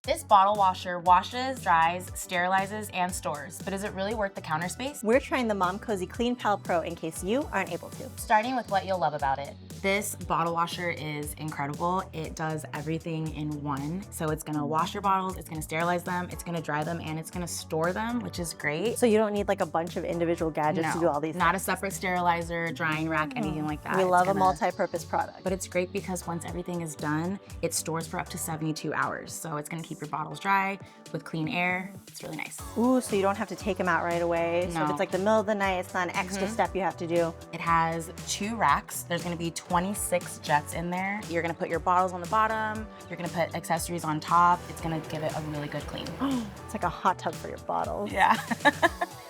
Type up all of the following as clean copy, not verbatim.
This bottle washer washes, dries, sterilizes, and stores, but is it really worth the counter space? We're trying the Momcozy KleanPal Pro in case you aren't able to. Starting with what you'll love about it. This bottle washer is incredible. It does everything in one. So it's gonna wash your bottles, it's gonna sterilize them, it's gonna dry them, and it's gonna store them, which is great. So you don't need like a bunch of individual gadgets to do all these Not things. a separate sterilizer, drying rack, anything like that. We love a multi-purpose product. But it's great because once everything is done, it stores for up to 72 hours. So it's gonna keep your bottles dry with clean air. It's really nice. Ooh, so you don't have to take them out right away. So if it's like the middle of the night, it's not an extra step you have to do. It has 2 racks. There's gonna be 26 jets in there. You're gonna put your bottles on the bottom. You're gonna put accessories on top. It's gonna give it a really good clean. It's like a hot tub for your bottles. Yeah.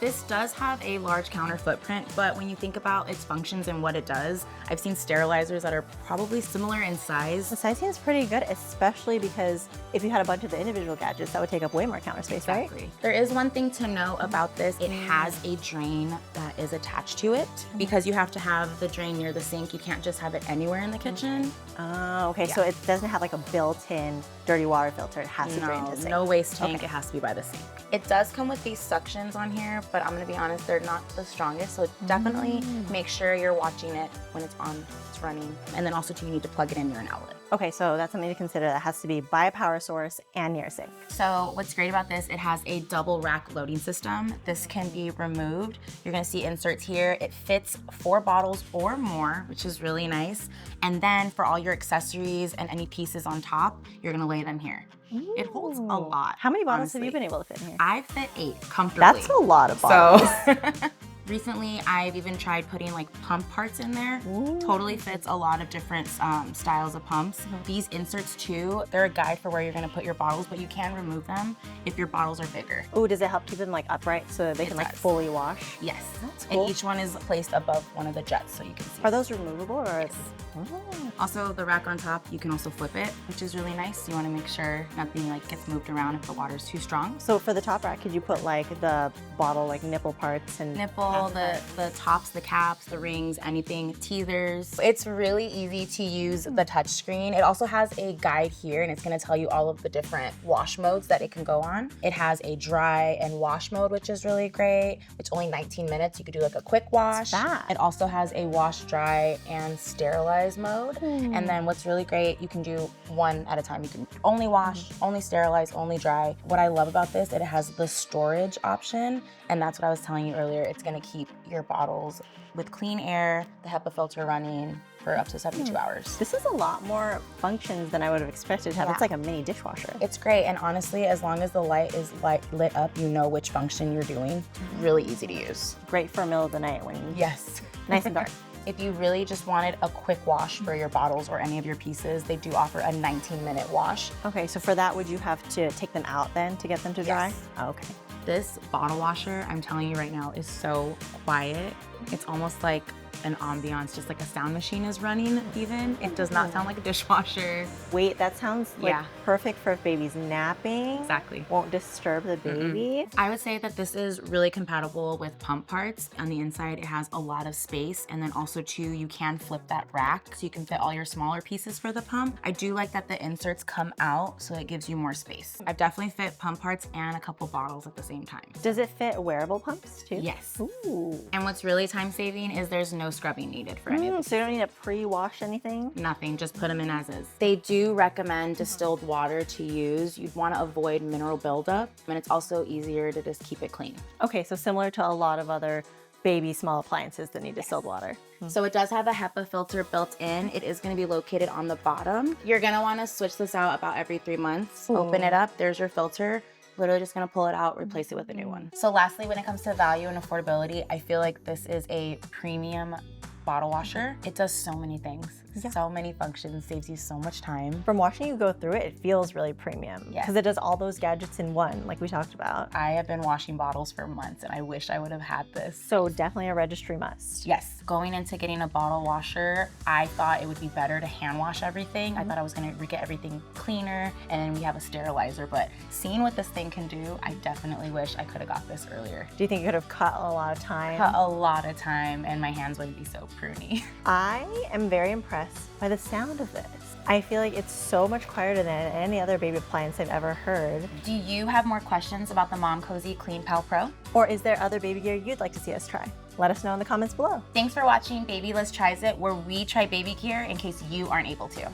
This does have a large counter footprint, but when you think about its functions and what it does, I've seen sterilizers that are probably similar in size. The size seems pretty good, especially because if you had a bunch of the individual gadgets, that would take up way more counter space, right? There is one thing to know about this. It has a drain that is attached to it because you have to have the drain near the sink. You can't just have it anywhere in the kitchen. Oh, okay. So it doesn't have like a built-in dirty water filter. It has to drain to the sink. No waste tank. It has to be by the sink. It does come with these suctions on here, but I'm gonna be honest, they're not the strongest. So definitely make sure you're watching it when it's on, it's running. And then also too, you need to plug it in near an outlet. Okay, so that's something to consider. That has to be by a power source and near a sink. So what's great about this, it has a double rack loading system. This can be removed. You're gonna see inserts here. It fits 4 bottles or more, which is really nice. And then for all your accessories and any pieces on top, you're gonna lay them here. It holds a lot. How many bottles have you been able to fit in here? I fit 8 comfortably. That's a lot of bottles. So recently, I've even tried putting like pump parts in there. Totally fits a lot of different styles of pumps. These inserts too, they're a guide for where you're gonna put your bottles, but you can remove them if your bottles are bigger. Ooh, does it help keep them like upright so that they can like fully wash? Yes. That's cool. And each one is placed above one of the jets so you can see. Are those removable or? Yes. Also, the rack on top, you can also flip it, which is really nice. You wanna make sure nothing like gets moved around if the water's too strong. So for the top rack, could you put like the bottle like nipple parts and the tops, the caps, the rings, anything, teethers. It's really easy to use the touch screen. It also has a guide here and it's gonna tell you all of the different wash modes that it can go on. It has a dry and wash mode, which is really great. It's only 19 minutes. You could do like a quick wash. It also has a wash, dry, and sterilize mode. And then what's really great, you can do one at a time. You can only wash, only sterilize, only dry. What I love about this, it has the storage option. And that's what I was telling you earlier. It's gonna keep your bottles with clean air, the HEPA filter running for up to 72 hours. This is a lot more functions than I would have expected to have. It's like a mini dishwasher. It's great, and honestly, as long as the light is lit up, you know which function you're doing. Really easy to use. Great for middle of the night when nice and dark. If you really just wanted a quick wash for your bottles or any of your pieces, they do offer a 19-minute wash. Okay, so for that, would you have to take them out then to get them to dry? Yes. Oh, okay. This bottle washer, I'm telling you right now, is so quiet. It's almost like an ambiance, just like a sound machine is running even. It does not sound like a dishwasher. Wait, that sounds like perfect for if baby's napping. Exactly. Won't disturb the baby. I would say that this is really compatible with pump parts. On the inside, it has a lot of space. And then also too, you can flip that rack so you can fit all your smaller pieces for the pump. I do like that the inserts come out so it gives you more space. I've definitely fit pump parts and a couple bottles at the same time. Does it fit wearable pumps too? Yes. Ooh. And what's really time saving is there's no scrubbing needed for any of these. So you don't need to pre-wash anything? Nothing, just put them in as is. They do recommend distilled water to use. You'd want to avoid mineral buildup, and it's also easier to just keep it clean. Okay, so similar to a lot of other baby small appliances that need distilled water. So it does have a HEPA filter built in. It is going to be located on the bottom. You're going to want to switch this out about every 3 months. Open it up, there's your filter. Literally just gonna pull it out, replace it with a new one. So lastly, when it comes to value and affordability, I feel like this is a premium bottle washer. It does so many things, so many functions, saves you so much time. From watching you go through it, it feels really premium because it does all those gadgets in one, like we talked about. I have been washing bottles for months and I wish I would have had this. So definitely a registry must. Yes, going into getting a bottle washer, I thought it would be better to hand wash everything. I thought I was gonna get everything cleaner and we have a sterilizer, but seeing what this thing can do, I definitely wish I could have got this earlier. Do you think you could have cut a lot of time? Cut a lot of time and my hands wouldn't be so pruny. I am very impressed impressed by the sound of this. I feel like it's so much quieter than any other baby appliance I've ever heard. Do you have more questions about the Momcozy KleanPal Pro? Or is there other baby gear you'd like to see us try? Let us know in the comments below. Thanks for watching Babylist Tries It, where we try baby gear in case you aren't able to.